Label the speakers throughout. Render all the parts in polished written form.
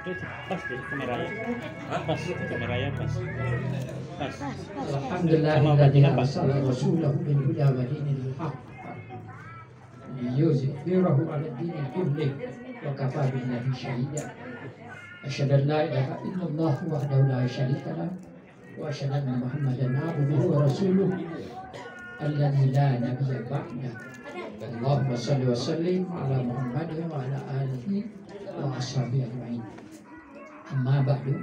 Speaker 1: Pas deh kameranya. Pas kameranya pas. Pas.
Speaker 2: Alhamdulillahilladzi arsala rasulahu bil huda wa dinil haqq liyuzhirahu 'ala ad-dini kullih wa kafaa billahi shahida. Asyhadu an la ilaha illallah wahdahu la syarika lah wa asyhadu anna Muhammadan 'abduhu wa rasuluh alladzi la nabiyya ba'dah. Allahumma shalli wa sallim ala Muhammadin wa ala alihi wa ashabihi ajma'in. Amma ba'du.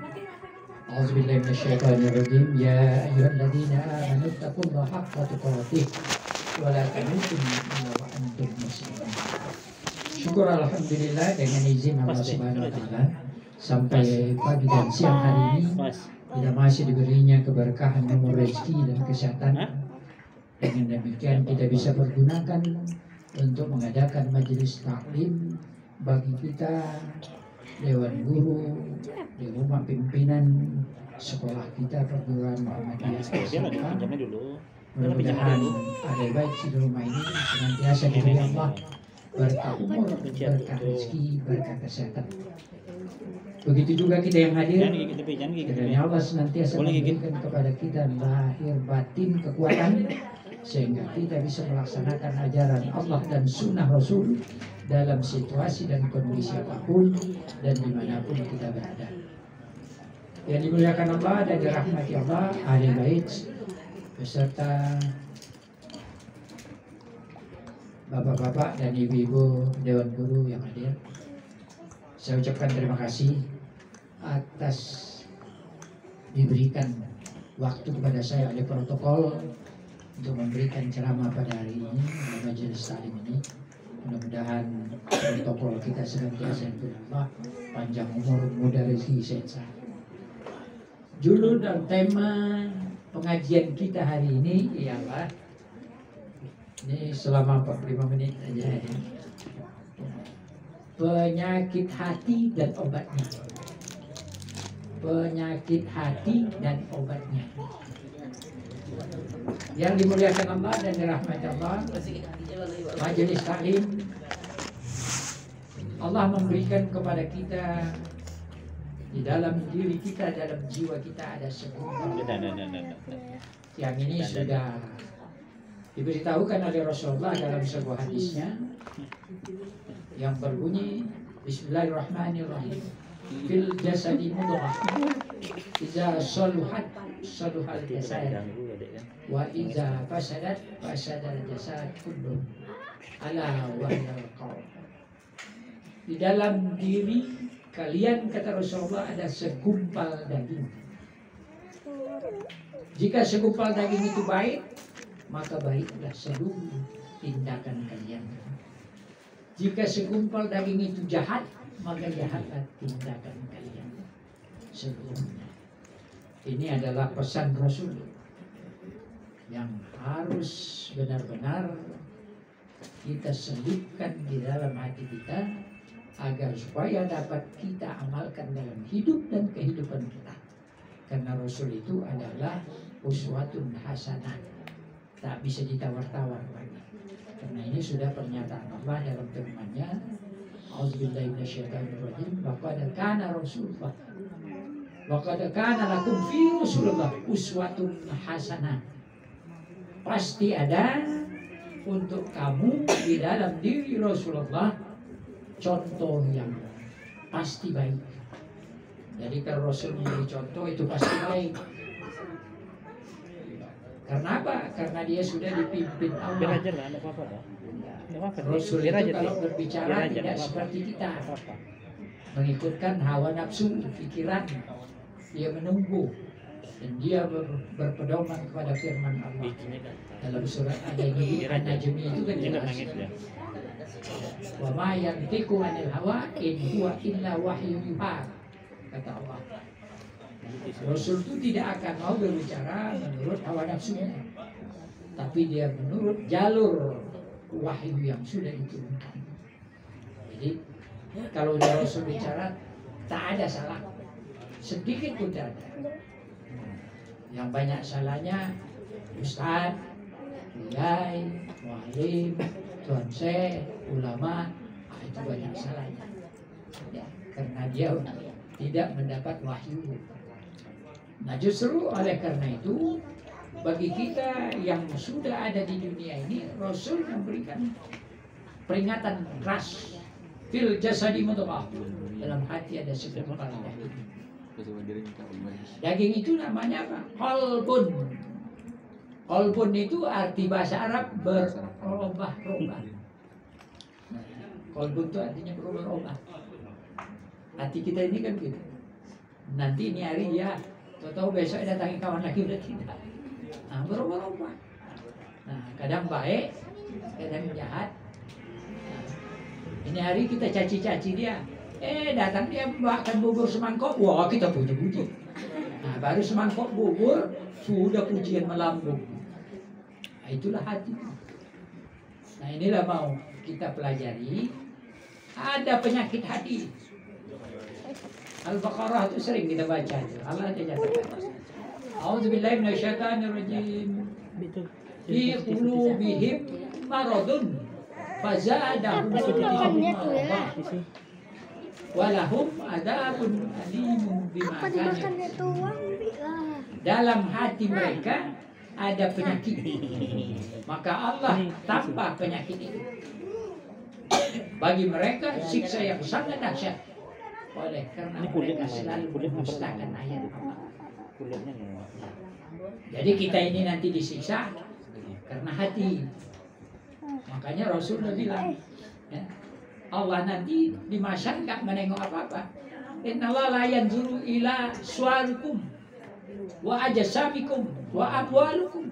Speaker 2: A'udzu billahi minasyaitonir rajim. Ya ayyuhalladzina amanu taqullaha haqqa tuqatih wa la tamutunna illa wa antum muslimun. Syukur alhamdulillah dengan izin Allah Subhanahu wa taala sampai pagi dan siang hari ini kita masih diberinya keberkahan umur rezeki dan kesehatan. Dengan demikian kita bisa pergunakan untuk mengadakan majelis taklim bagi kita, dewan guru, di rumah pimpinan sekolah kita perguruan Muhammadiyah SMK. Mudah-mudahan ada baik di rumah ini senantiasa diberi Allah berkah umur, berkah rezeki, berkah kesehatan. Begitu juga kita yang hadir, kiranya Allah senantiasa memberikan kepada kita lahir batin kekuatan sehingga kita bisa melaksanakan ajaran Allah dan sunnah Rasul dalam situasi dan kondisi apapun dan dimanapun kita berada. Yang dimuliakan Allah dan dirahmati Allah, ahli bait beserta bapak-bapak dan ibu-ibu dewan guru yang hadir, saya ucapkan terima kasih atas diberikan waktu kepada saya oleh protokol untuk memberikan ceramah pada hari ini di majelis taklim ini. Mudah-mudahan protokol kita senantiasa Allah panjang umur, muda rezeki, sehat. Judul dan tema pengajian kita hari ini ialah, ini selama 45 menit aja ya, penyakit hati dan obatnya. Penyakit hati dan obatnya. Yang dimuliakan Allah dan dirahmati Allah, majelis taklim, Allah memberikan kepada kita di dalam diri kita, dalam jiwa kita ada sebuah yang ini sudah diberitahukan oleh Rasulullah dalam sebuah hadisnya yang berbunyi Bismillahirrahmanirrahim. Fil jasadi mudghah idza saluhat saluhal jasad wa idza fasadat fasadal jasad kullu ala wa qalb. Di dalam diri kalian, kata Rasulullah, ada segumpal daging. Jika segumpal daging itu baik, maka baiklah seluruh tindakan kalian. Jika segumpal daging itu jahat, maka jahatlah tindakan kalian seluruhnya. Ini adalah pesan Rasul yang harus benar-benar kita selipkan di dalam hati kita agar supaya dapat kita amalkan dalam hidup dan kehidupan kita. Karena Rasul itu adalah uswatun hasanah, tak bisa ditawar-tawar lagi. Karena ini sudah pernyataan Allah dalam firman-Nya, A'udzubillahi minasyaitonirrajim, laqad kana Rasulullah, laqad kana lakum fi Rasulillah uswatun hasanah. Pasti ada untuk kamu di dalam diri Rasulullah contoh yang pasti baik. Jadi kalau Rasul menjadi contoh itu pasti baik. Karena apa? Karena dia sudah dipimpin Allah. Rasul itu kalau berbicara tidak seperti kita, mengikutkan hawa nafsu, pikiran. Dia menunggu dan dia berpedoman kepada firman Allah. Dalam surat An-Najm itu kan jelas. Wa ma yantiqu 'anil hawa in huwa illa wahyu yuha, kata Allah. Rasul itu tidak akan mau berbicara menurut hawa nafsunya, tapi dia menurut jalur wahyu yang sudah diturunkan. Jadi kalau dia Rasul bicara tak ada salah, sedikit pun tidak ada. Yang banyak salahnya ustaz, kiai, mualim, tuan syekh, ulama, itu banyak salahnya. Ya, karena dia tidak mendapat wahyu. Nah justru oleh karena itu bagi kita yang sudah ada di dunia ini, Rasul memberikan peringatan keras. Fil jasadi mudghah, dalam hati ada segumpal daging. Daging itu namanya apa? Qalbun. Qalbun itu arti bahasa Arab berubah-ubah. Qalbun itu artinya berubah-ubah. Hati kita ini kan gitu. Nanti ini hari ya, tahu besok datangi kawan lagi udah tidak. Nah, berubah-ubah. Nah, kadang baik, kadang jahat. Nah, ini hari kita caci-caci dia. Datang dia makan bubur semangkok. Wah, kita puji-puji. Nah, baru semangkok bubur, sudah pujian melambung. Nah, itulah hati. Nah, inilah mau kita pelajari. Ada penyakit hati. Al-Baqarah itu sering kita baca. Allah ada nyatakan. A'udzubillahi minasyaitonirrajim. Fi qulubihim maradun fazadahum maradun. Walahum adzabun alimun bima kanu. Dalam hati mereka ada penyakit. Maka Allah tambah penyakit itu. Bagi mereka siksa yang sangat dahsyat. Oleh karena mereka selalu mendustakan ayat Allah. Jadi kita ini nanti disiksa karena hati. Makanya Rasul sudah bilang, ya, Allah nanti di mahsyar nggak menengok apa-apa. Innallaha la yanzuru ila suwarikum wa ajsamikum wa amwalukum,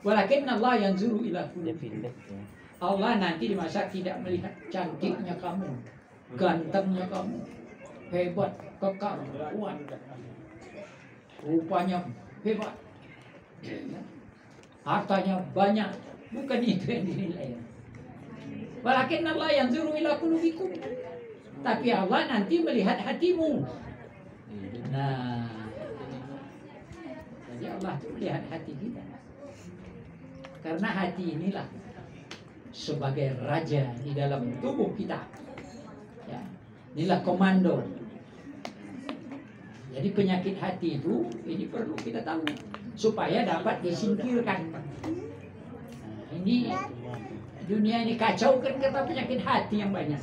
Speaker 2: walakinna Allah yanzuru ila qulubikum. Allah nanti di mahsyar tidak melihat cantiknya kamu, gantengnya kamu, hebat, kekar, kuat, rupanya hebat, hartanya banyak, bukan itu yang dinilai. Walakin Allah yanzuru ila qulubikum. Tapi Allah nanti melihat hatimu. Nah, jadi Allah itu melihat hati kita. Karena hati inilah sebagai raja di dalam tubuh kita. Ya, inilah komando. Jadi penyakit hati itu ini perlu kita tahu supaya dapat disingkirkan. Nah, ini dunia ini kacau kan karena penyakit hati yang banyak.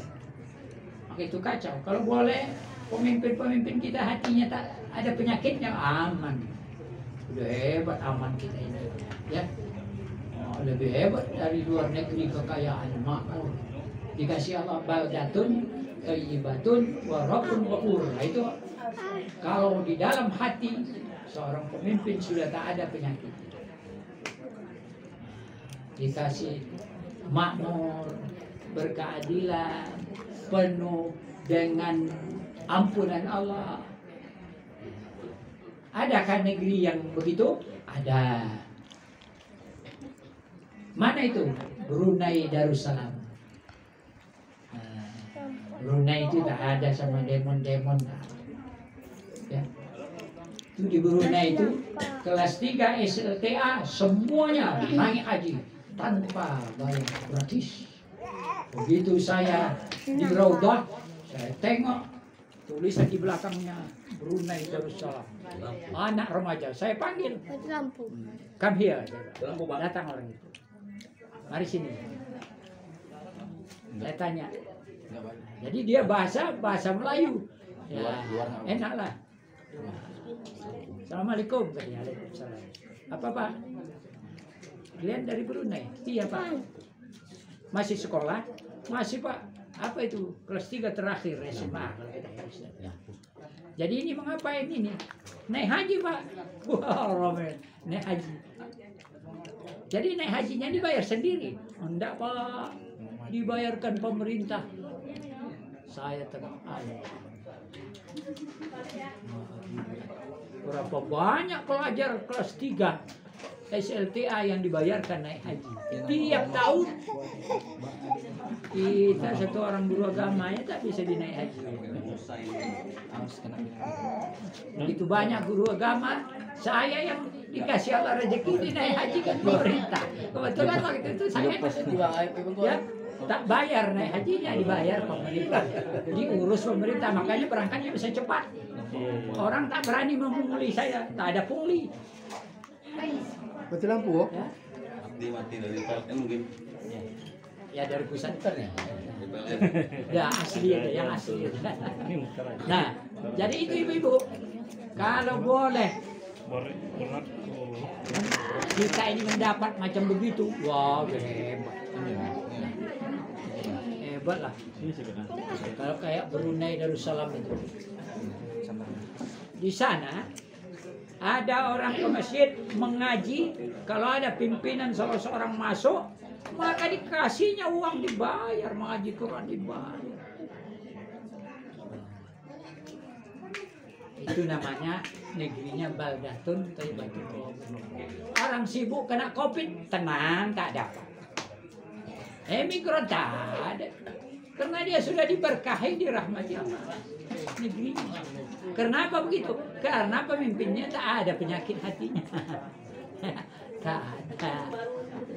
Speaker 2: Maka itu kacau. Kalau boleh pemimpin-pemimpin kita hatinya tak ada penyakitnya, aman. Udah hebat aman kita ini. Ya, lebih hebat dari luar negeri kekayaan makmur. Dikasih Allah baldatun, thayyibatun, wa rabbun ghafur. Nah, itu kalau di dalam hati seorang pemimpin sudah tak ada penyakit. Dikasih makmur, berkeadilan, penuh dengan ampunan Allah. Adakah negeri yang begitu? Ada. Mana itu? Brunei Darussalam. Nah, Brunei itu tak ada sama demon-demon. Ya. Itu di Brunei itu kelas 3 SLTA semuanya naik haji tanpa bayar, gratis. Begitu saya di Raudah, saya tengok tulisan di belakangnya Brunei Darussalam. Anak remaja, saya panggil. Come here. Datang orang itu. Mari sini. Saya tanya. Jadi dia bahasa Melayu. Ya, enaklah. Assalamualaikum. Waalaikumsalam. Apa Pak? Kalian dari Brunei? Iya Pak. Masih sekolah? Masih Pak. Apa itu? Kelas 3 terakhir SMA. Jadi ini mengapain ini? Naik haji Pak. Wah, Romen. Naik haji. Jadi naik hajinya dibayar sendiri. Enggak Pak. Dibayarkan pemerintah. Saya tengah berapa banyak pelajar kelas 3 SLTA yang dibayarkan naik haji tiap tahun. Kita satu orang guru agama ya tak bisa dinaik haji. Begitu banyak guru agama, saya yang dikasih Allah rezeki dinaik haji kan pemerintah. Kebetulan waktu itu saya ya, tak bayar naik hajinya, dibayar pemerintah, diurus pemerintah, makanya berangkatnya bisa cepat. Orang tak berani memungli saya, tak ada pungli.
Speaker 3: Mati lampu.
Speaker 2: Ya,
Speaker 4: Mati dari PLN mungkin.
Speaker 2: ya dari pusat ya. Ya asli ada, yang asli. Nah, jadi itu ibu-ibu, kalau boleh kita ini mendapat macam begitu, wah hebat. Hebat lah. Kalau kayak Brunei Darussalam itu, di sana ada orang ke masjid mengaji, kalau ada pimpinan salah seorang masuk, maka dikasihnya uang, dibayar, mengaji Quran dibayar. Itu namanya negerinya baldatun thayyibatun. Orang sibuk kena Covid, tenang, tak dapat. Emigran tak ada. Karena dia sudah diberkahi, dirahmati Allah negerinya. Kenapa begitu? Karena pemimpinnya tak ada penyakit hatinya. Tak ada.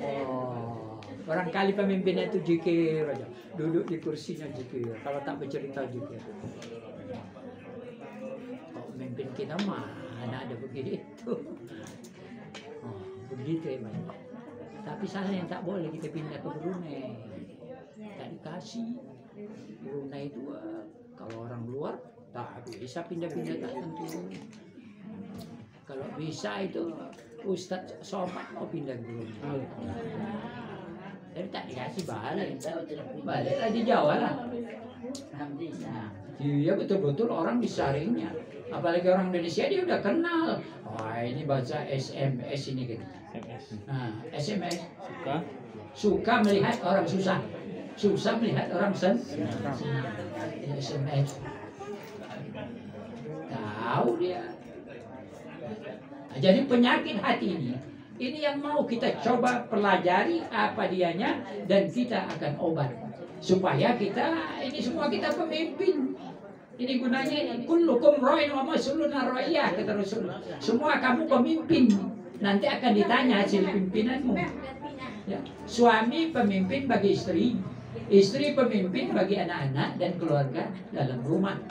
Speaker 2: Oh, barangkali pemimpinnya itu zikir aja, duduk di kursinya zikir. Kalau tak bercerita zikir. Kalau pemimpin kita mana ada begitu? Oh, begitu emang. Tapi salah yang tak boleh kita pindah ke Brunei. Tak dikasih. Brunei itu kalau orang luar tak bisa pindah-pindah, tak tentu. Kalau bisa itu Ustadz Somad mau pindah ke Brunei. Tapi tak dikasih balik. Balik di Jawa lah. Iya betul-betul orang disaringnya. Apalagi orang Indonesia dia udah kenal. Wah ini baca SMS ini gitu. Nah, SMS suka melihat orang susah. Susah melihat orang senang. SMS. Tahu dia. Nah, jadi penyakit hati ini yang mau kita coba pelajari apa dianya, dan kita akan obat supaya kita ini semua kita pemimpin. Ini gunanya ini kullukum ra'in wa mas'ulun 'an ra'iyah, kata Rasul. Semua kamu pemimpin, nanti akan ditanya hasil pimpinanmu. Ya. Suami pemimpin bagi istri, istri pemimpin bagi anak-anak dan keluarga dalam rumah.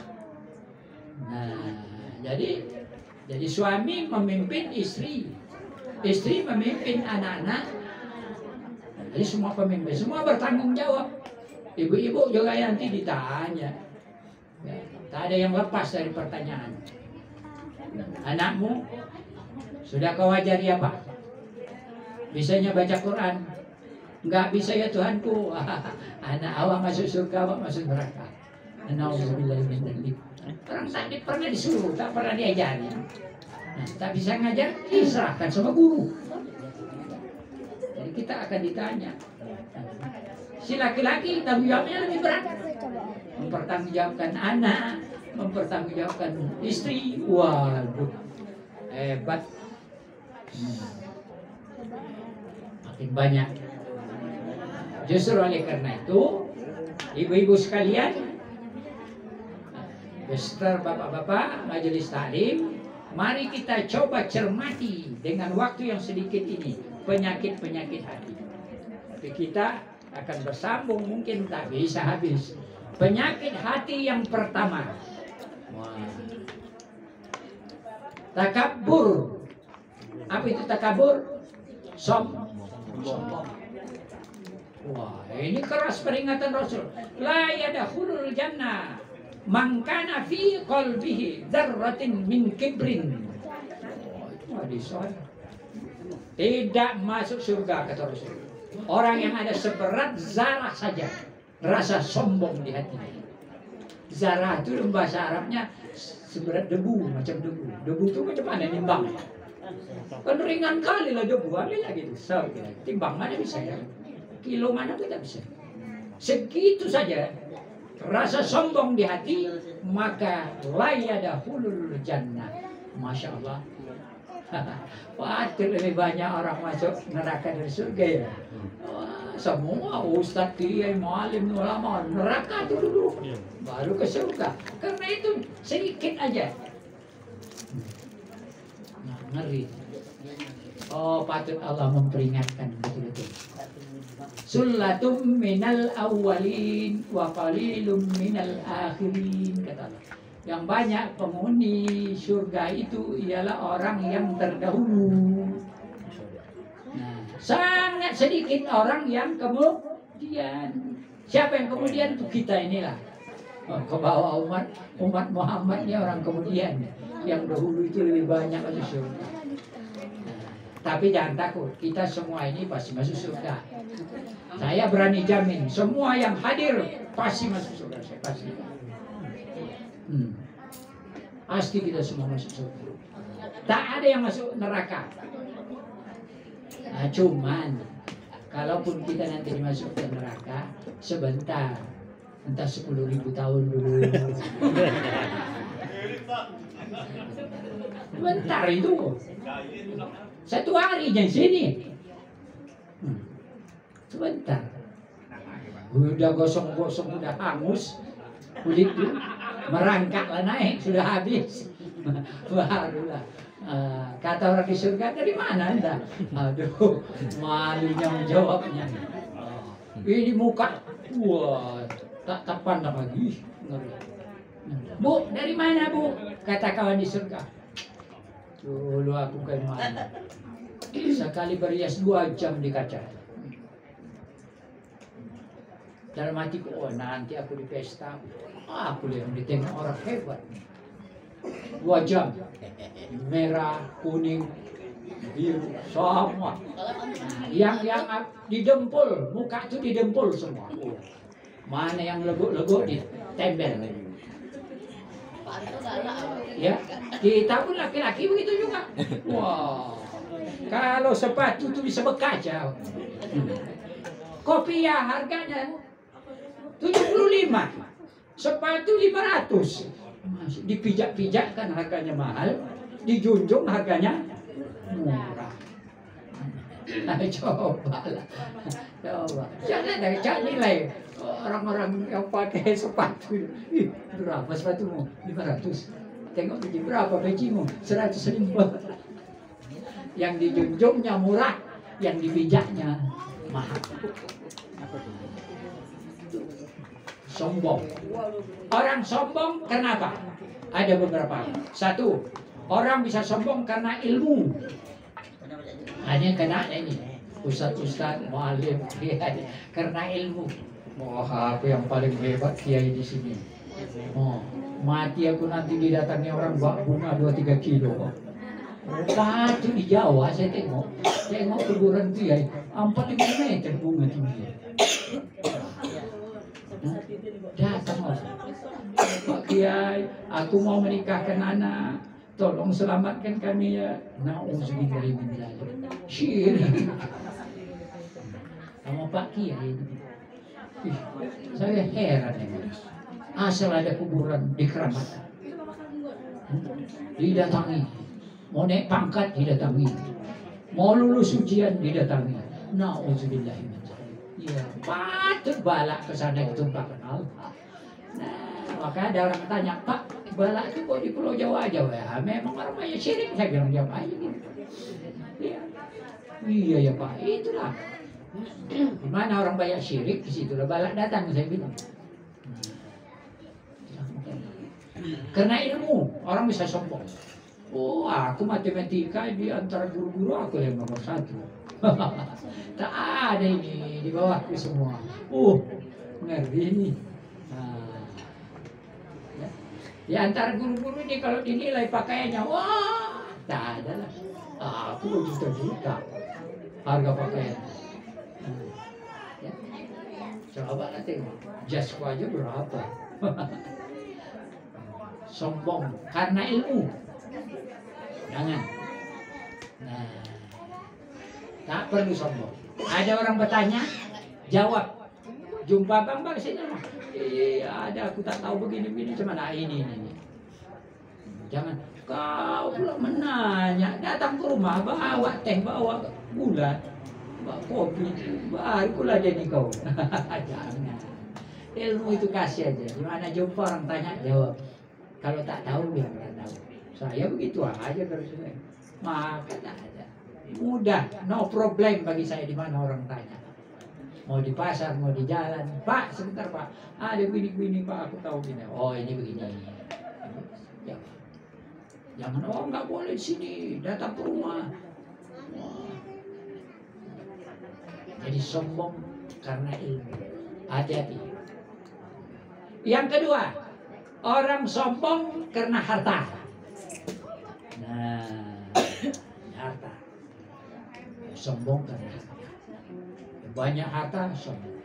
Speaker 2: Nah, jadi suami memimpin istri, istri memimpin anak-anak. Jadi semua pemimpin, semua bertanggung jawab. Ibu-ibu juga nanti ditanya. Ya, tak ada yang lepas dari pertanyaan. Anakmu sudah kau ajari apa? Bisanya baca Quran? Enggak bisa ya Tuhanku. Anak awak masuk surga, awak masuk neraka. Nauzubillahi min dzalik. Orang tak pernah disuruh, tak pernah diajari. Nah, tak bisa ngajar, diserahkan sama guru. Jadi kita akan ditanya. Si laki-laki tanggung jawabnya lebih berat. Mempertanggungjawabkan anak, mempertanggungjawabkan istri. Waduh, hebat. Makin banyak. Justru oleh karena itu, ibu-ibu sekalian, beserta bapak-bapak majelis taklim, mari kita coba cermati dengan waktu yang sedikit ini penyakit-penyakit hati. Tapi kita akan bersambung, mungkin tak bisa habis. Penyakit hati yang pertama, takabur. Apa itu takabur? Sombong. Wah, ini keras peringatan Rasul. La yadkhulul jannah man kana fi qalbihi dzarratin min kibrin. Oh, itu hadis. Tidak masuk surga kata Rasul orang yang ada seberat zarah saja rasa sombong di hatinya. Zarah itu dalam bahasa Arabnya seberat debu, macam debu. Debu itu macam mana nimbang? Kan ringan kali lah debu, ambil lagi itu. So, timbang mana bisa ya? Kilo mana kita bisa? Segitu saja rasa sombong di hati, maka la yadkhulul jannah. Masya Allah. Pasti lebih banyak orang masuk neraka dari surga ya. Wah, semua ustadz, kiai, mualim, ulama neraka itu dulu, baru ke surga. Karena itu sedikit aja. Nah, ngeri. Oh, patut Allah memperingatkan betul-betul. Sullatum minal awwalin wa qalilum minal akhirin, kata Allah. Yang banyak penghuni surga itu ialah orang yang terdahulu. Nah, sangat sedikit orang yang kemudian. Siapa yang kemudian? Itu kita inilah. Ke bawah umat Muhammad ini orang kemudian. Yang dahulu itu lebih banyak masuk surga. Tapi jangan takut, kita semua ini pasti masuk surga. Saya berani jamin, semua yang hadir pasti masuk surga. Saya pasti. Pasti kita semua masuk surga. Tak ada yang masuk neraka. Nah, cuman, kalaupun kita nanti dimasuk ke neraka, sebentar. Entah 10.000 tahun dulu. Bentar itu. 1 hari di sini. Sebentar. Udah gosong-gosong, udah hangus. Kulit itu merangkaklah naik, sudah habis. Barulah. Kata orang di surga, dari mana anda? Aduh, malunya menjawabnya. Ini muka, wah, tak pandang lagi. Bu, dari mana bu? Kata kawan di surga. Dulu aku ke mana? Sekali berhias 2 jam di kaca. Dalam hatiku, oh nanti aku di pesta, aku yang ditengok orang hebat. 2 jam, merah, kuning, biru, semua. Yang didempul, muka itu didempul semua. Mana yang leguk-leguk ditempel. Ya, kita pun laki-laki begitu juga. Wah, kalau sepatu itu bisa berkaca. Kopi ya harganya 75, sepatu 500. Dipijak-pijakkan harganya mahal, dijunjung harganya murah. Nah, coba lah, coba. Jangan nilai orang-orang yang pakai sepatu. Ih, berapa sepatumu? 500. Tengok biji berapa bajimu? 150. Yang dijunjungnya murah, yang dibijaknya mahal. Sombong. Orang sombong kenapa? Ada beberapa. 1, orang bisa sombong karena ilmu. Hanya kena ini. Ustaz-ustaz, mualim, karena ilmu. Wah, aku yang paling hebat kiai di sini. Oh, mati aku nanti didatangi orang bawa bunga 2-3 kilo. Batu di Jawa saya tengok kuburan kiai 4-5 meter bunga tinggi. Datang Pak Kiai, aku mau menikahkan anak, tolong selamatkan kami ya. Nauzubillah, syirik. Sama Pak Kiai. Saya heran ya. Asal ada kuburan di Keramat, didatangi. Mau naik pangkat didatangi. Mau lulus ujian didatangi. Nauzubillah. Ya, patut balak ke sana itu Pak kenal. Nah, maka ada orang tanya, Pak, balak itu kok di Pulau Jawa aja? Ya, memang orang banyak syirik. Saya bilang jawab aja gitu. Ya. Iya ya Pak, itulah. Di mana orang banyak syirik, di situlah balak datang, saya bilang. Karena ilmu, orang bisa sombong. Oh, aku matematika di antara guru-guru aku yang nomor 1. Tak ada ini di bawahku semua. Ngeri ini. Nah, ya. Di antara guru-guru ini kalau dinilai pakaiannya, wah, tak ada lah. Aku juta-juta harga pakaian. Ya. Coba lah tengok, jasku aja berapa. Sombong karena ilmu. Jangan. Nah, tak perlu sombong. Ada orang bertanya, jawab. Jumpa Bang sini mah. Ada aku tak tahu begini-begini cuman ini. Jangan kau pula menanya, datang ke rumah bawa teh, bawa gula, bawa kopi, baru pula jadi kau. Jangan. Ilmu itu kasih aja. Gimana jumpa orang tanya jawab. Kalau tak tahu bilang tak tahu. Saya begitu aja terus. Maka tak ada. mudah, no problem bagi saya di mana orang tanya. Mau di pasar, mau di jalan, Pak, sebentar Pak, ada begini Pak, aku tahu gini. Oh ini begini. Ya. Jangan, oh nggak boleh di sini, datang ke rumah. Jadi sombong karena ilmu. Hati-hati. Yang kedua, orang sombong karena harta. Nah, harta. Sombong karena harta. Banyak harta, sombong.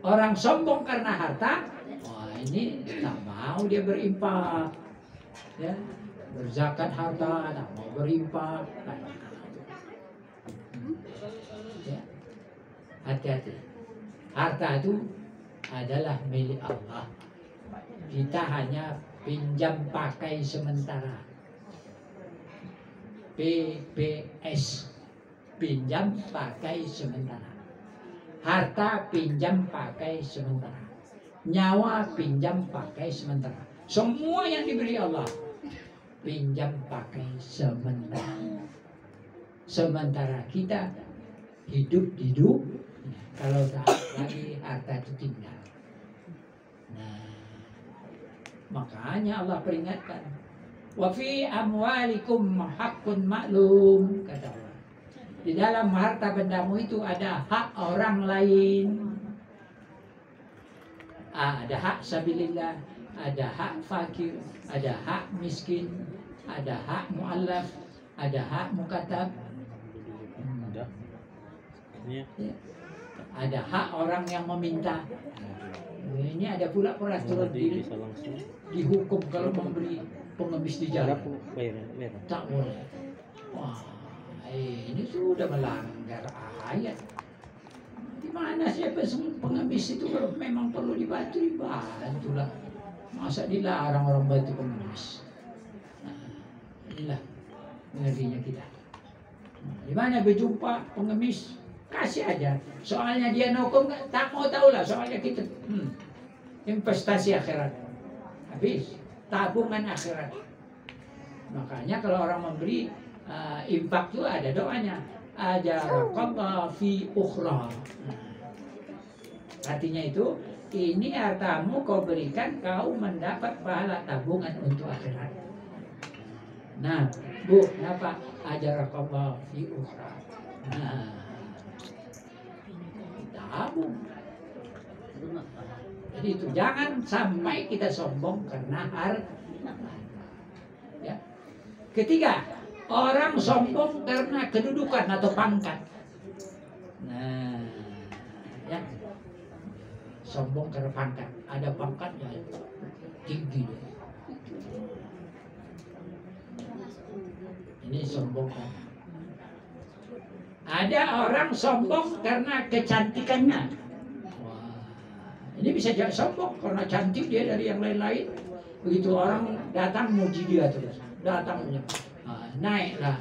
Speaker 2: Orang sombong karena harta, wah ini tak mau dia berinfak, ya, berzakat harta, tak mau berinfak. Ya. Hati-hati. Harta itu adalah milik Allah. Kita hanya pinjam pakai sementara. PPS, pinjam pakai sementara. Harta pinjam pakai sementara. Nyawa pinjam pakai sementara. Semua yang diberi Allah pinjam pakai sementara. Sementara kita hidup, kalau tak lagi harta itu tinggal. Nah, makanya Allah peringatkan, wa fi amwalikum haqqun ma'lum, kata Allah. Di dalam harta bendamu itu ada hak orang lain. Ada hak sabilillah, ada hak fakir, ada hak miskin, ada hak mu'allaf, ada hak mukatab. Ya. Ada hak orang yang meminta. Ini ada pula peraturan dihukum kalau memberi pengemis di jalan. Tak boleh. Wah, ini sudah melanggar ayat. Di mana siapa pengemis itu kalau memang perlu dibantu, dibantulah. Masa dilarang orang bantu pengemis? Nah, inilah ngerinya kita. Di mana berjumpa pengemis, kasih aja. Soalnya dia nokong, tak mau tahu lah. Soalnya kita investasi akhirat. Habis tabungan akhirat. Makanya kalau orang memberi infak itu ada doanya. Ajarakallah fi ukhra. Artinya itu, ini hartamu kau berikan, kau mendapat pahala tabungan untuk akhirat. Nah, Bu, kenapa ajarakallah fi ukhra? Nah, tabung. Jadi itu jangan sampai kita sombong karena harta. Ya. Ketiga, orang sombong karena kedudukan atau pangkat. Nah, ya. Sombong karena pangkat. Ada pangkatnya tinggi. Ini sombong. Ada orang sombong karena kecantikannya. Wah, ini bisa jadi sombong karena cantik dia dari yang lain-lain. Begitu orang datang muji dia terus, datang naiklah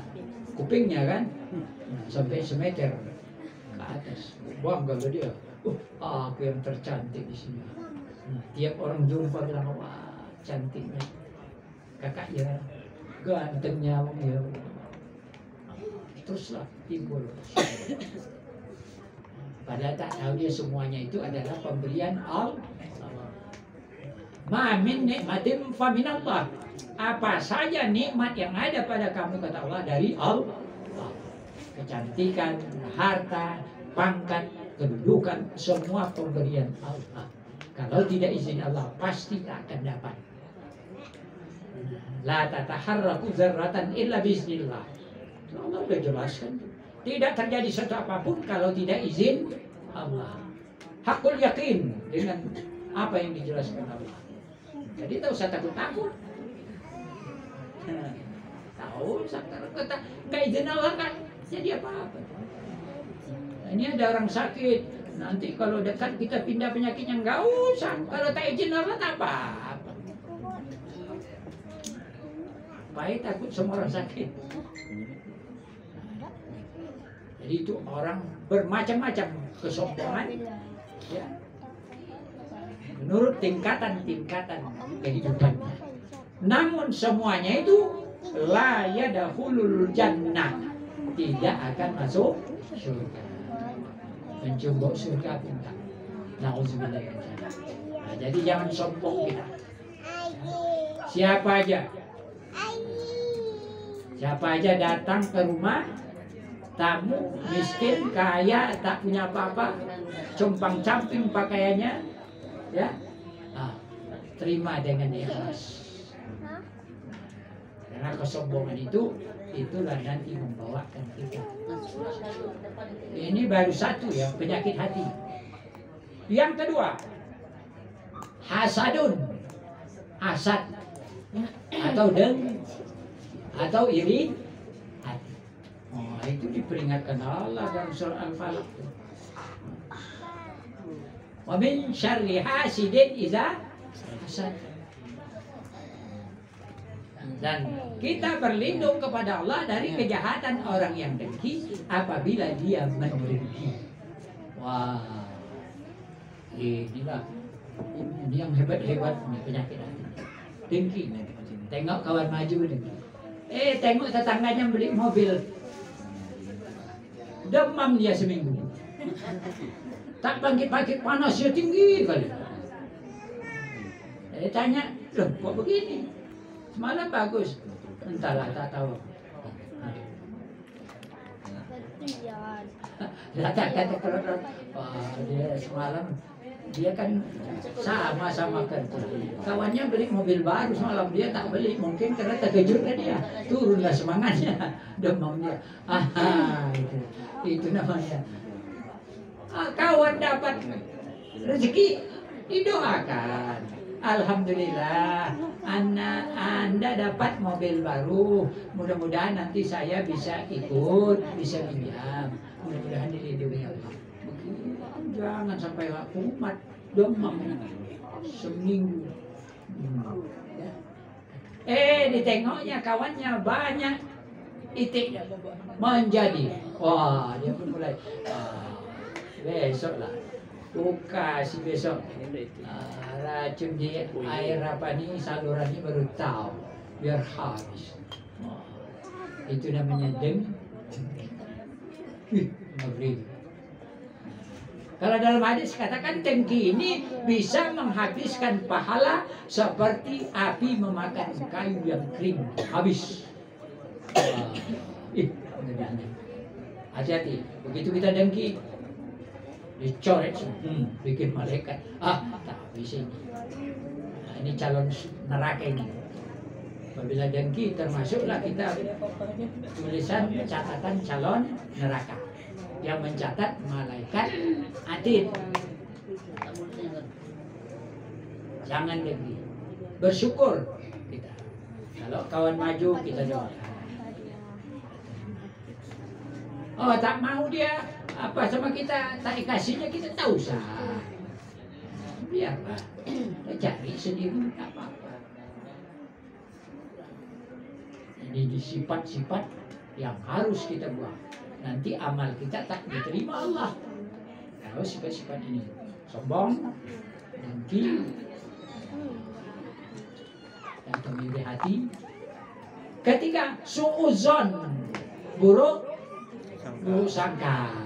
Speaker 2: kupingnya kan, sampai semeter ke atas. Bangga dia. Aku yang tercantik di sini. Tiap orang jumpa bilang, wah cantiknya kakaknya, gantengnya ya. Teruslah timbul. Padahal tak tahu dia semuanya itu adalah pemberian Allah. Ma min nikmatin fa minallah. Apa saja nikmat yang ada pada kamu, kata Allah, dari Allah. Kecantikan, harta, pangkat, kedudukan, semua pemberian Allah. Kalau tidak izin Allah, pasti tak akan dapat. La tataharraku dzarratan illa biiznillah. Allah sudah jelaskan. Tidak terjadi sesuatu apapun kalau tidak izin Allah. Hakul yakin dengan apa yang dijelaskan Allah. Jadi tak usah takut-takut. Tahu, nggak izin Allah kan jadi apa-apa. Ini ada orang sakit, nanti kalau dekat kita pindah penyakitnya, nggak usah. Kalau tak izin Allah tak apa-apa. Baik takut semua orang sakit. Jadi itu orang bermacam-macam kesombongan, ya, menurut tingkatan-tingkatan kehidupannya. Namun semuanya itu la yadkhulul jannah, tidak akan masuk surga. Mencubuk surga pun tak. Nauzubillah. Nah, jadi jangan sombong kita. Siapa aja datang ke rumah tamu miskin, kaya, tak punya apa-apa, compang-camping pakaiannya, ya, terima dengan ikhlas. Karena kesombongan itulah nanti membawakan kita. Ini baru satu ya, penyakit hati. Yang kedua, hasadun, hasad, atau dengki, atau iri hati. Oh, itu diperingatkan Allah dalam surah Al-Falaq. Wa min syarri hasidin idza hasad. Dan kita berlindung kepada Allah dari kejahatan orang yang dengki apabila dia mendengki. Wah, inilah ini yang hebat-hebat penyakit hati. Dengki. Tengok kawan maju dengki. Tengok tetangganya beli mobil, demam dia seminggu. Tak bangkit-bangkit, panasnya tinggi kali. Tanya, loh kok begini? Semalam bagus, entahlah tak tahu. Kata kerot, dia semalam dia kan sama kerja. Kawannya beli mobil baru semalam, dia tak beli, mungkin karena terkejut kan dia, turunlah semangatnya, demamnya. Itu namanya. Kawan dapat rezeki, didoakan. Alhamdulillah, Anda dapat mobil baru. Mudah-mudahan nanti saya bisa ikut, bisa pinjam. Mudah-mudahan dilindungi Allah. Jangan sampai kumat, demam seminggu. Ditengoknya kawannya banyak, itik menjadi. Wah, dia pun mulai. Besok lah. Buka si besok racun di air apa nih, saluran ini baru tahu biar habis. Itu namanya dengki. Kalau dalam hadis katakan dengki ini bisa menghabiskan pahala seperti api memakan kayu yang kering habis. Hati-hati, begitu kita dengki dicoret, bikin malaikat. Tak bisa ini. Nah, ini calon neraka ini. Apabila dengki termasuklah kita tulisan catatan calon neraka yang mencatat malaikat atid. Jangan dengki. Bersyukur kita. Kalau kawan maju kita doakan. Tak mau dia apa sama kita, tak dikasihnya kita tak usah. Biarlah, kita cari sendiri, tak apa-apa. Ini sifat-sifat yang harus kita buang. Nanti amal kita tak diterima Allah. Kalau sifat-sifat ini sombong, dengki, dan iri hati. Ketiga, su'uzon, buruk sangka.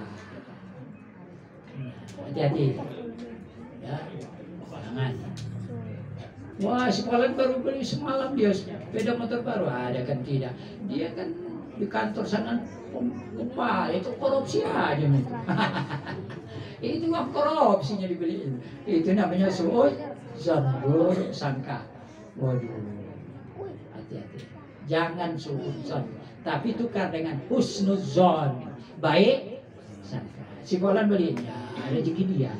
Speaker 2: Hati-hati ya, jangan. Wah, si Polan baru beli semalam dia sepeda motor baru. Ada kan tidak? Dia kan di kantor sana lupa, itu korupsi aja itu. Itu mah korupsinya dibeliin. Itu namanya su'uzon, buruk sangka. Waduh, hati-hati. Jangan su'uzon, tapi tukar dengan husnuzon, baik sangka. Si Polan belinya rezeki dia.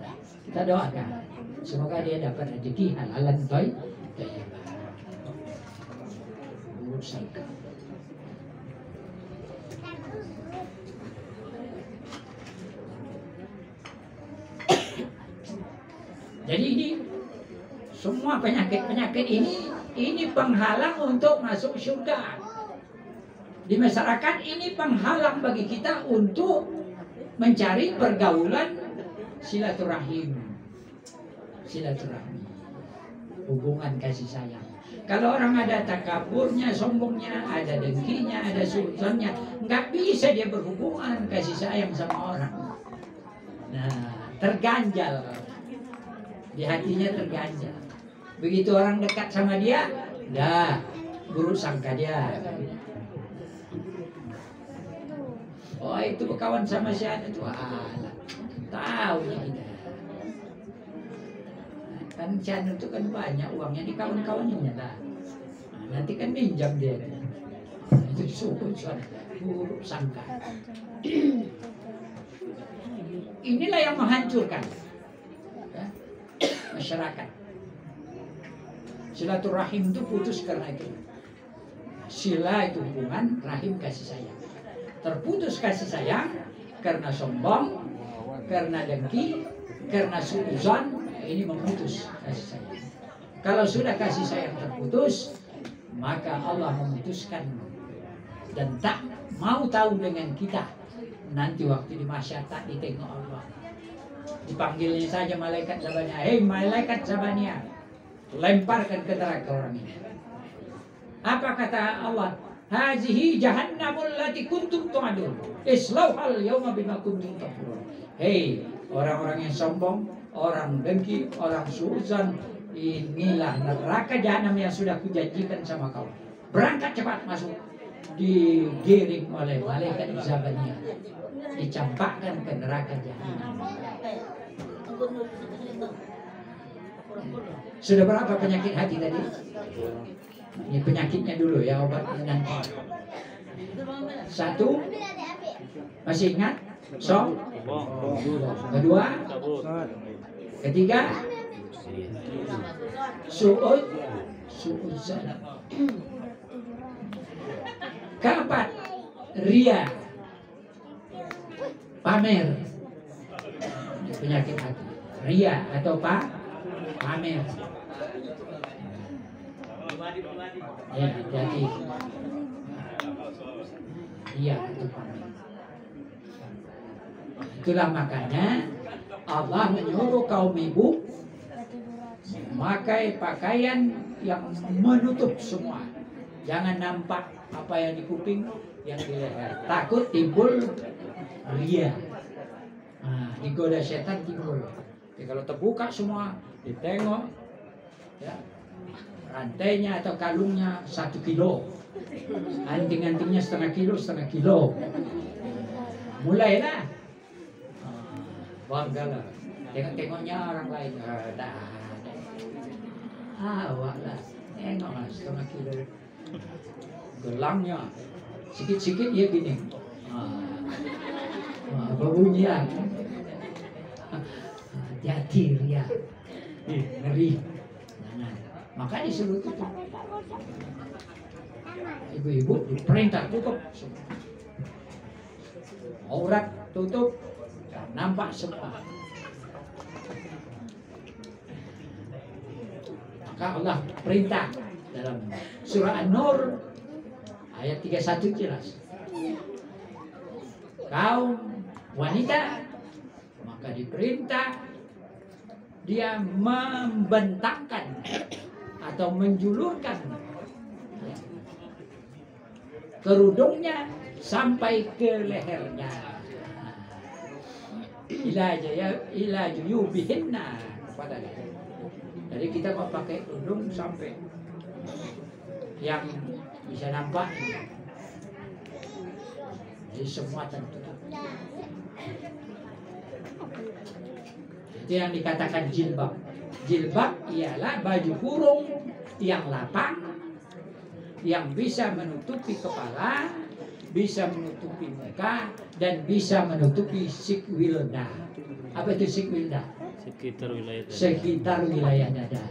Speaker 2: Nah, kita doakan semoga dia dapat rezeki halalan thayyibah. Buruk sangka. Jadi ini semua penyakit-penyakit ini penghalang untuk masuk surga. Di masyarakat ini penghalang bagi kita untuk mencari pergaulan silaturahim, hubungan kasih sayang. Kalau orang ada takaburnya, sombongnya, ada dengkinya, ada sultannya, nggak bisa dia berhubungan kasih sayang sama orang. Nah, terganjal di hatinya, terganjal. Begitu orang dekat sama dia, dah buruk sangka dia. Oh itu berkawan sama si Anu itu, tahu nih kita. Kan si Anu itu kan banyak uangnya di kawan-kawannya lah. Nanti kan minjam dia. Itu suatu buruk sangka. Inilah yang menghancurkan ya, masyarakat. Silaturahim itu putus karena itu. Sila itu hubungan, rahim kasih sayang. Terputus kasih sayang karena sombong, karena dengki, karena suuzon, ini memutus kasih sayang. Kalau sudah kasih sayang terputus, maka Allah memutuskan dan tak mau tahu dengan kita. Nanti waktu di mahsyar tak ditengok Allah. Dipanggilnya saja malaikat Zabania, hei malaikat Zabania, lemparkan ke neraka orang ini. Apa kata Allah? Hazihi jahannamul lati kuntum tu'adun. Islauhal yawma bima kuntum takfurun. Hei orang-orang yang sombong, orang dengki, orang suuzon, inilah neraka jahanam yang sudah kujanjikan sama kau. Berangkat cepat masuk. Digiring oleh malaikat Zabania, dicampakkan ke neraka jahanam. Sudah berapa penyakit hati tadi? Ini penyakitnya dulu ya, obatnya nanti. 1, masih ingat? Kedua, ketiga, suuzon. Keempat, ria, pamer. Penyakit hati, ria atau pamer. Ya, hati-hati. Ria atau pamer. Itulah makanya Allah menyuruh kaum ibu memakai pakaian yang menutup semua. Jangan nampak apa yang di kuping, yang di leher. Takut timbul ria. Nah, digoda setan timbul. Jadi kalau terbuka semua, ditengok, ya, rantainya atau kalungnya 1 kilo, anting-antingnya setengah kilo. Mulailah, banggalah. Tengok-tengoknya orang lain. Awaklah, tengoklah setengah kilo. Gelangnya sikit-sikit ya gini, berbunyian, hati-hati ya, ngeri. Maka disuruh tutup. Ibu-ibu diperintah tutup, aurat tutup, nampak semua. Maka Allah perintah dalam surah An-Nur ayat 31 jelas. Kaum wanita maka diperintah dia membentangkan atau menjulurkan kerudungnya sampai ke lehernya. Ila juyubihinna kepada leher. Jadi kita mau pakai kerudung sampai yang bisa nampak. Jadi semua tertutup. Itu yang dikatakan jilbab. Jilbab ialah baju kurung yang lapang, yang bisa menutupi kepala, bisa menutupi muka, dan bisa menutupi sikwilda. Apa itu sikwilda? Sekitar wilayah dada.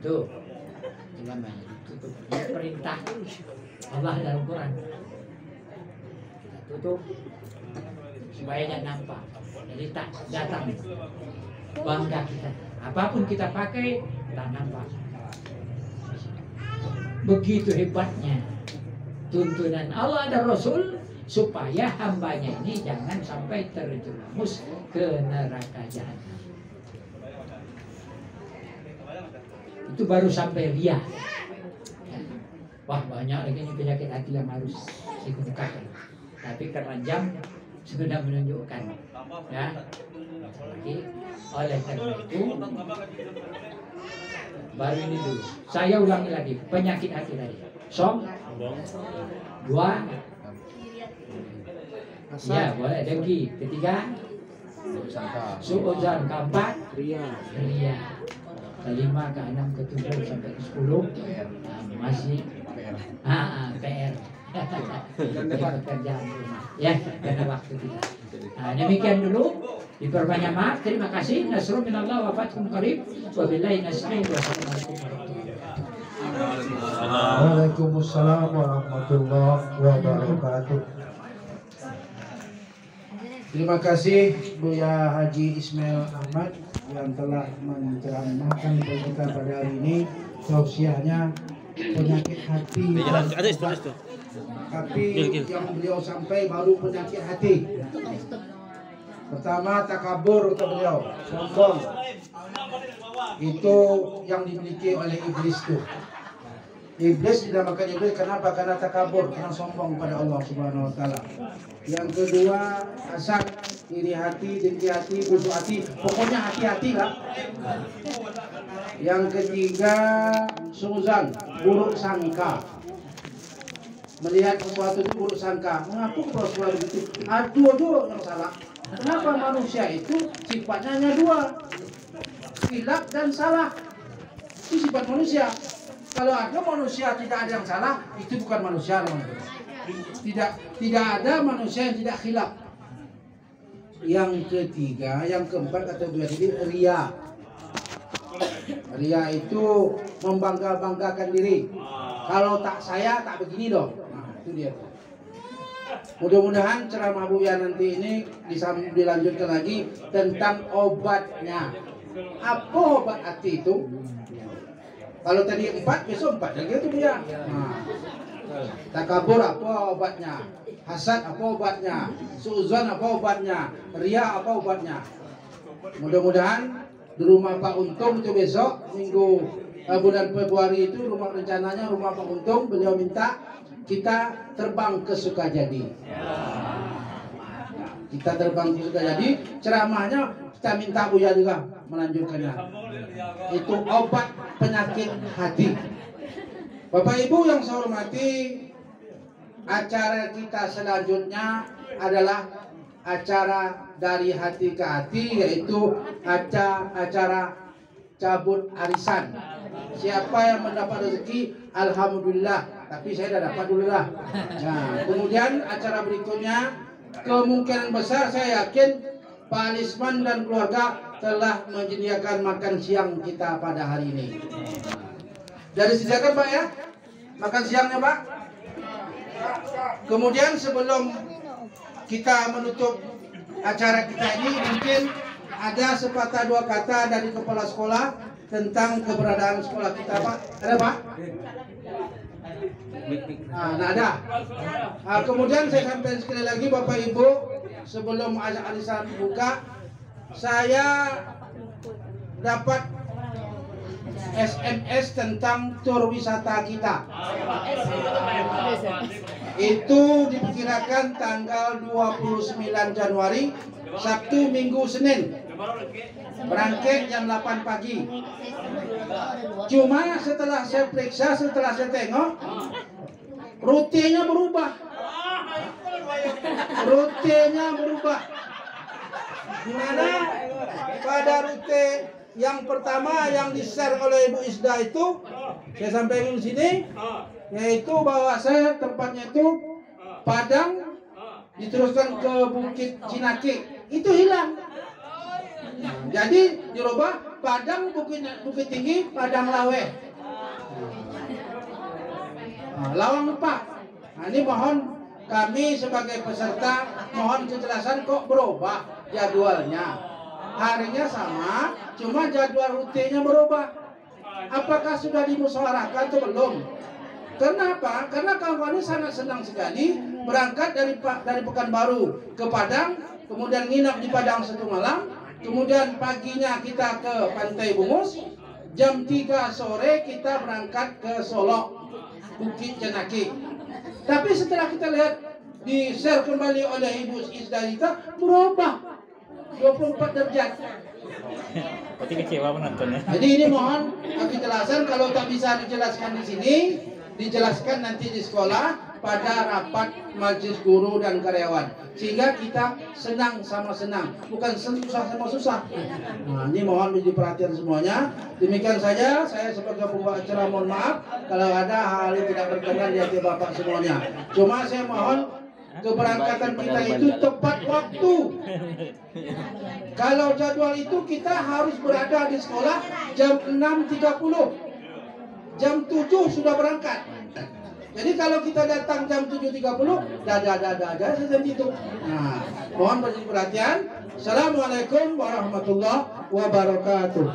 Speaker 2: Tuh, namanya ditutup. Perintah Allah dalam Quran. Tutup supaya jangan nampak. Jadi tak datang bangga kita. Apapun kita pakai tak nampak. Begitu hebatnya tuntunan Allah dan Rasul supaya hambanya ini jangan sampai terjerumus ke neraka jahanam. itu baru sampai ria. Ya. Wah, banyak lagi nih penyakit hati yang harus dikemukakan. Tapi karena jam sudah menunjukkan, ya. Lagi oleh karena itu baru ini dulu. Saya ulangi lagi penyakit hati tadi.
Speaker 1: Sombong.
Speaker 2: 2. Ya, boleh. Dengki. 3. Suudzon. 4. Ria. 5, ke 6, ke 7 sampai ke 10. Masih PR. Pekerjaan rumah. Ya, karena waktu kita. Nah, demikian dulu. Diperbanyak maaf. Terima kasih. Nasrul minallah wa fathun qarib. Wabillahi nasta'in. Wassalamualaikum warahmatullahi wabarakatuh.
Speaker 3: Waalaikumsalam warahmatullahi wabarakatuh. Terima kasih Buya Haji Ismail Ahmad yang telah menceramahkan kita pada hari ini. Tausiahnya penyakit hati. Tapi yang beliau sampai baru penyakit hati. Pertama takabur kata beliau, sombong. Itu yang dimiliki oleh iblis tuh. Iblis dinamakan iblis kenapa? Karena takabur, karena sombong pada Allah Subhanahu wa taala. Yang kedua, hasad, iri hati, dengki hati, busuk hati, pokoknya hati-hati lah. Yang ketiga, suuzan, buruk sangka. Melihat sesuatu itu buruk sangka. Mengapa Rasulullah begitu? Dua yang salah. Kenapa manusia itu sifatnya hanya 2? Khilaf dan salah. Itu sifat manusia. Kalau ada manusia tidak ada yang salah, itu bukan manusia namanya. Tidak ada manusia yang tidak khilaf. Yang ketiga, yang keempat kata beliau tadi, ria. Ria itu membangga-banggakan diri. Kalau tak saya tak begini dong. Nah, itu dia. Mudah-mudahan ceramah Buya nanti ini dilanjutkan lagi tentang obatnya. Apa obat hati itu? Kalau tadi 4, besok 4 lagi itu Buya. Nah, takabur apa obatnya? Hasad apa obatnya? Suuzon apa obatnya? Ria apa obatnya? Mudah-mudahan di rumah Pak Untung itu besok bulan Februari itu rencananya rumah Pak Untung beliau minta kita terbang ke Sukajadi. Kita terbang ke Sukajadi, ceramahnya kita minta Buya juga melanjutkannya. Itu obat penyakit hati. Bapak Ibu yang saya hormati, acara kita selanjutnya adalah acara dari hati ke hati, yaitu acara cabut arisan. Siapa yang mendapat rezeki, alhamdulillah. Tapi saya dah dapat dulu lah. Nah, kemudian acara berikutnya kemungkinan besar saya yakin Pak Alisman dan keluarga telah menyediakan makan siang kita pada hari ini. Jadi disediakan Pak ya, makan siangnya Pak. Kemudian sebelum kita menutup acara kita ini, mungkin ada sepatah dua kata dari kepala sekolah tentang keberadaan sekolah kita Pak. Ada Pak? Nah ada. Kemudian saya sampaikan sekali lagi Bapak Ibu, sebelum arisan buka, saya dapat SMS tentang tur wisata kita. Itu diperkirakan tanggal 29 Januari, Sabtu, Minggu, Senin. Berangkat jam 8 pagi. Cuma setelah saya periksa, setelah saya tengok, rutenya berubah. Rutenya berubah. Dimana pada rute yang pertama yang di-share oleh Ibu Isda itu, saya sampaikan di sini, yaitu bahwa saya tempatnya itu Padang, diteruskan ke Bukit Cinaki, itu hilang. Jadi dirubah Padang Bukit Tinggi, Padang Lawe. Lawang Lepak. Nah, ini mohon kami sebagai peserta mohon kejelasan kok berubah jadwalnya. Harinya sama, cuma jadwal rutenya berubah. Apakah sudah dimusyawarahkan atau belum? Kenapa? Karena kawan-kawan ini sangat senang sekali berangkat dari Pekanbaru ke Padang, kemudian nginap di Padang 1 malam, kemudian paginya kita ke Pantai Bungus, Jam 3 sore kita berangkat ke Solok, Bukit Janaki. Tapi setelah kita lihat di-share kembali oleh Ibu Isdarita, berubah 24 derajat.
Speaker 1: Berarti kecewa penontonnya.
Speaker 3: Jadi ini mohon kejelasan, kalau tak bisa dijelaskan di sini, dijelaskan nanti di sekolah pada rapat majelis guru dan karyawan, sehingga kita senang sama senang, bukan susah sama susah. Nah, ini mohon menjadi perhatian semuanya. Demikian saja, saya sebagai pembawa acara mohon maaf kalau ada hal yang tidak berkenan di hati Bapak semuanya. Cuma saya mohon keberangkatan kita itu tepat waktu. Kalau jadwal itu kita harus berada di sekolah jam 6.30. Jam 7 sudah berangkat. Jadi kalau kita datang jam 7.30, dah seperti itu. Nah, mohon beri perhatian. Assalamualaikum warahmatullahi wabarakatuh.